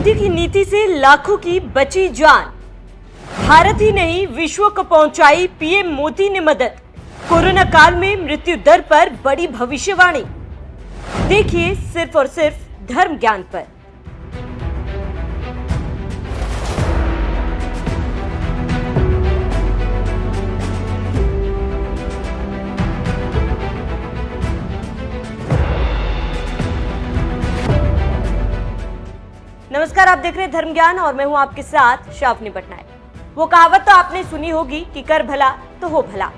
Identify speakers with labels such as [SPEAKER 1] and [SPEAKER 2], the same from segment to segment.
[SPEAKER 1] मोदी की नीति से लाखों की बची जान। भारत ही नहीं विश्व को पहुंचाई पीएम मोदी ने मदद। कोरोना काल में मृत्यु दर पर बड़ी भविष्यवाणी। देखिए सिर्फ और सिर्फ धर्म ज्ञान पर। नमस्कार, आप देख रहे हैं धर्म ज्ञान और मैं हूं आपके साथ शावनी पटनायक। वो कहावत तो आपने सुनी होगी कि कर भला तो हो भला।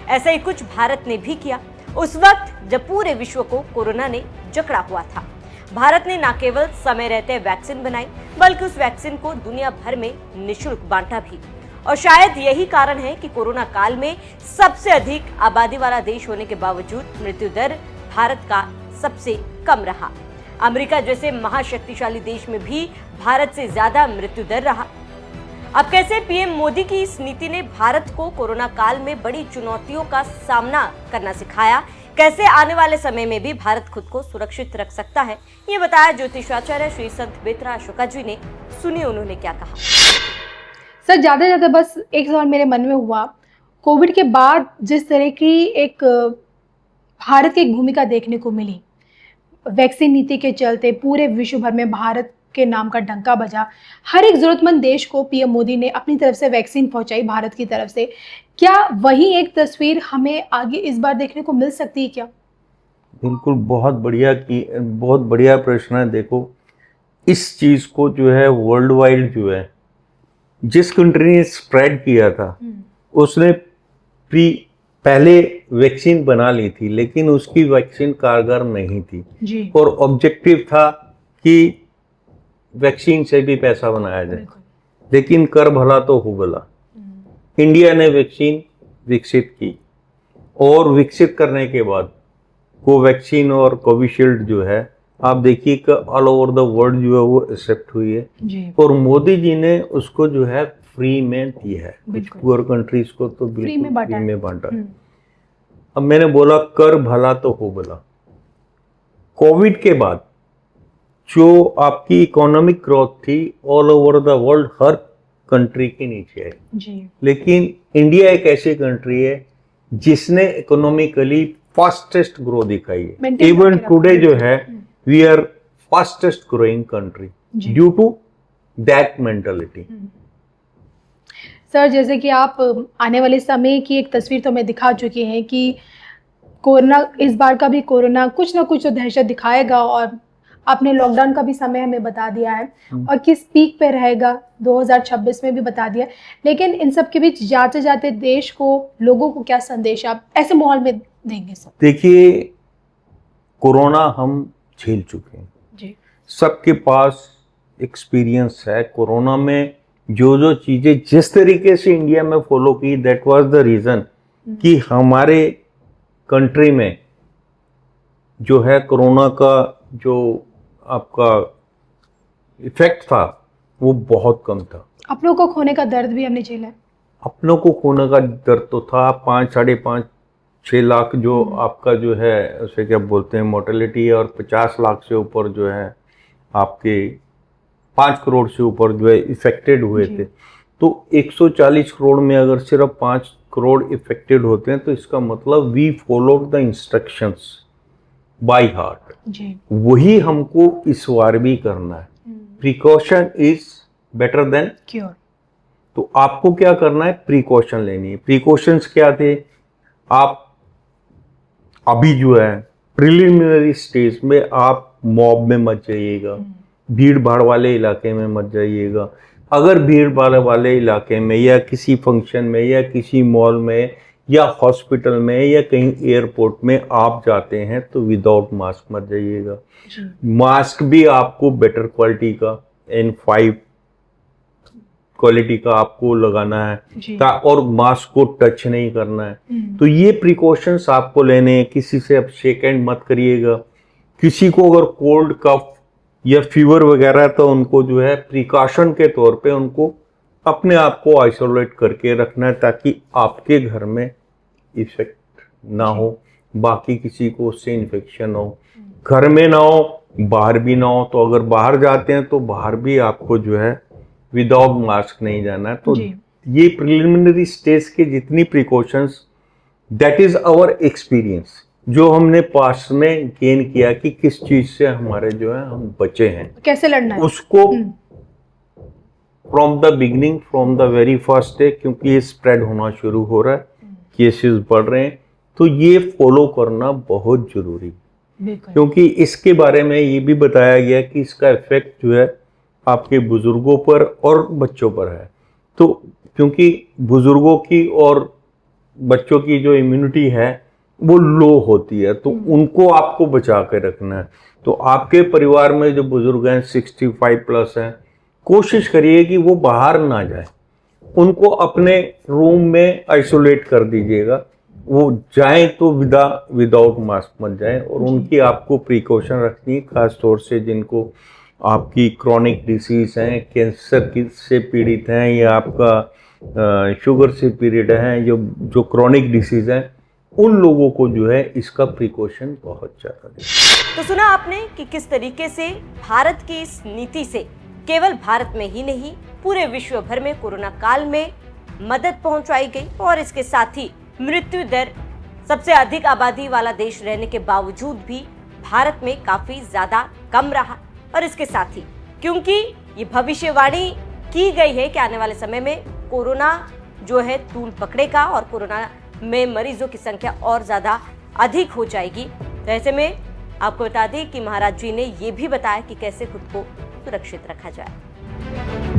[SPEAKER 1] ऐसा ही कुछ भारत ने भी किया उस वक्त जब पूरे विश्व को कोरोना ने जकड़ा हुआ था। भारत ने न केवल समय रहते वैक्सीन बनाई बल्कि उस वैक्सीन को दुनिया भर में निःशुल्क बांटा भी। और शायद यही कारण है कि कोरोना काल में सबसे अधिक आबादी वाला देश होने के बावजूद मृत्यु दर भारत का सबसे कम रहा। अमेरिका जैसे महाशक्तिशाली देश में भी भारत से ज्यादा मृत्यु दर रहा। अब कैसे पीएम मोदी की इस नीति ने भारत को कोरोना काल में बड़ी चुनौतियों का सामना करना सिखाया, कैसे आने वाले समय में भी भारत खुद को सुरक्षित रख सकता है, ये बताया ज्योतिषाचार्य श्री संत बेत्रा अशोका जी ने। सुनिए उन्होंने क्या कहा।
[SPEAKER 2] सर ज्यादा बस एक सवाल मेरे मन में हुआ, कोविड के बाद जिस तरह की एक भारत की एक भूमिका देखने को मिली, वैक्सीन नीति के चलते पूरे विश्व भर में भारत के नाम का डंका बजा। हर एक जरूरतमंद देश को पीएम मोदी ने अपनी तरफ से वैक्सीन पहुंचाई भारत की तरफ से। क्या वही एक तस्वीर हमें आगे इस बार देखने को मिल सकती है क्या?
[SPEAKER 3] बिल्कुल, बहुत बढ़िया प्रश्न है। देखो, इस चीज को जो है वर्ल्ड वाइड जो है जिस कंट्री ने स्प्रेड किया था उसने पहले वैक्सीन बना ली थी, लेकिन उसकी वैक्सीन कारगर नहीं थी
[SPEAKER 2] जी।
[SPEAKER 3] और ऑब्जेक्टिव था कि वैक्सीन से भी पैसा बनाया जाए, लेकिन कर भला तो हो भला। इंडिया ने वैक्सीन विकसित की और विकसित करने के बाद कोवैक्सीन और कोविशील्ड जो है आप देखिए कि ऑल ओवर द वर्ल्ड जो है वो एक्सेप्ट हुई है
[SPEAKER 2] जी।
[SPEAKER 3] और मोदी जी ने उसको जो है फ्री में दी है। कुछ पुअर कंट्रीज को तो बिल्कुल फ्री में बांटा। अब मैंने बोला कर भला तो हो भला। कोविड के बाद जो आपकी इकोनॉमिक ग्रोथ थी all over the world her country के नीचे है
[SPEAKER 2] जी।
[SPEAKER 3] लेकिन इंडिया एक ऐसी कंट्री है जिसने इकोनॉमिकली फास्टेस्ट ग्रोथ दिखाई है। इवन टुडे जो है we are fastest growing country due to that mentality.
[SPEAKER 2] Sir जैसे कि आप आने वाले समय की एक तस्वीर तो हमें दिखा चुके हैं कि कोरोना, इस बार का भी कोरोना कुछ ना कुछ तो दहशत दिखाएगा और आपने लॉकडाउन का भी समय हमें बता दिया है और किस पीक पे रहेगा 2026 में भी बता दिया। लेकिन इन सब के बीच जाते जाते देश को, लोगों को क्या संदेश आप ऐसे माहौल में देंगे सर?
[SPEAKER 3] देखिए, कोरोना हम झेल चुके हैं
[SPEAKER 2] जी।
[SPEAKER 3] सबके पास एक्सपीरियंस है। कोरोना में जो चीजें जिस तरीके से इंडिया में फॉलो की, दैट वाज द रीजन कि हमारे कंट्री में जो है कोरोना का जो आपका इफेक्ट था वो बहुत कम था।
[SPEAKER 2] अपनों को खोने का दर्द भी हमने झेला है।
[SPEAKER 3] अपनों को खोने का दर्द तो था। 5, 5.5-6 लाख जो आपका जो है उसे क्या बोलते हैं मोर्टेलिटी है और 50 लाख से ऊपर जो है आपके 5 करोड़ से ऊपर जो है इफेक्टेड हुए थे। तो 140 करोड़ में अगर सिर्फ 5 करोड़ इफेक्टेड होते हैं तो इसका मतलब we followed the instructions by heart. वही हमको इस बार भी करना है। Precaution is better than
[SPEAKER 2] cure.
[SPEAKER 3] तो आपको क्या करना है? प्रिकॉशन लेनी है। प्रिकॉशंस क्या थे? आप अभी जो है प्रिलिमिनरी स्टेज में आप मॉब में मत जाइएगा, भीड़ भाड़ वाले इलाके में मत जाइएगा। अगर भीड़ भाड़ वाले इलाके में या किसी फंक्शन में या किसी मॉल में या हॉस्पिटल में या कहीं एयरपोर्ट में आप जाते हैं तो विदाउट मास्क मत जाइएगा। मास्क भी आपको बेटर क्वालिटी का N5 क्वालिटी का आपको लगाना है और मास्क को टच नहीं करना है। तो ये प्रिकॉशंस आपको लेने हैं। किसी से आप शेक हैंड मत करिएगा। किसी को अगर कोल्ड कफ या फीवर वगैरह है तो उनको जो है प्रिकॉशन के तौर पे उनको अपने आप को आइसोलेट करके रखना है ताकि आपके घर में इफेक्ट ना हो, बाकी किसी को उससे इन्फेक्शन हो, घर में ना हो बाहर भी ना हो, तो अगर बाहर जाते हैं तो बाहर भी आपको जो है विदाउट मास्क नहीं जाना है। तो
[SPEAKER 2] जी।
[SPEAKER 3] ये प्रिलिमिनरी स्टेज के जितनी precautions, that is our experience, जो हमने पास्ट में गेन किया कि किस चीज से हमारे जो है हम बचे हैं,
[SPEAKER 2] कैसे लड़ना है।
[SPEAKER 3] उसको from the beginning, from the very first day, क्योंकि ये स्प्रेड होना शुरू हो रहा है, केसेस बढ़ रहे हैं, तो ये फॉलो करना बहुत जरूरी है।
[SPEAKER 2] बिल्कुल।
[SPEAKER 3] क्योंकि इसके बारे में ये भी बताया गया कि इसका इफेक्ट जो है आपके बुजुर्गों पर और बच्चों पर है। तो क्योंकि बुजुर्गों की और बच्चों की जो इम्यूनिटी है वो लो होती है, तो उनको आपको बचा के रखना है। तो आपके परिवार में जो बुजुर्ग हैं 65 प्लस हैं, कोशिश करिए कि वो बाहर ना जाए, उनको अपने रूम में आइसोलेट कर दीजिएगा। वो जाएं तो विदाउट मास्क मत जाएं, और उनकी आपको प्रिकॉशन रखनी है, खास तौर से जिनको आपकी क्रॉनिक डिसीज हैं, कैंसर की से पीड़ित हैं, या आपका शुगर से पीड़ित हैं, जो क्रॉनिक डिसीज हैं, उन लोगों को जो है इसका प्रिकॉशन बहुत ज़्यादा दें।
[SPEAKER 1] तो सुना आपने कि किस तरीके से भारत की इस नीति से केवल भारत में ही नहीं पूरे विश्व भर में कोरोना काल में मदद पहुंचाई गई, और इसके साथ ही मृत्यु दर सबसे अधिक आबादी वाला देश रहने के बावजूद भी भारत में काफी ज्यादा कम रहा। और इसके साथ ही क्योंकि ये भविष्यवाणी की गई है कि आने वाले समय में कोरोना जो है तूल पकड़ेगा और कोरोना में मरीजों की संख्या और ज्यादा अधिक हो जाएगी, तो ऐसे में आपको बता दें कि महाराज जी ने ये भी बताया कि कैसे खुद को सुरक्षित रखा जाए।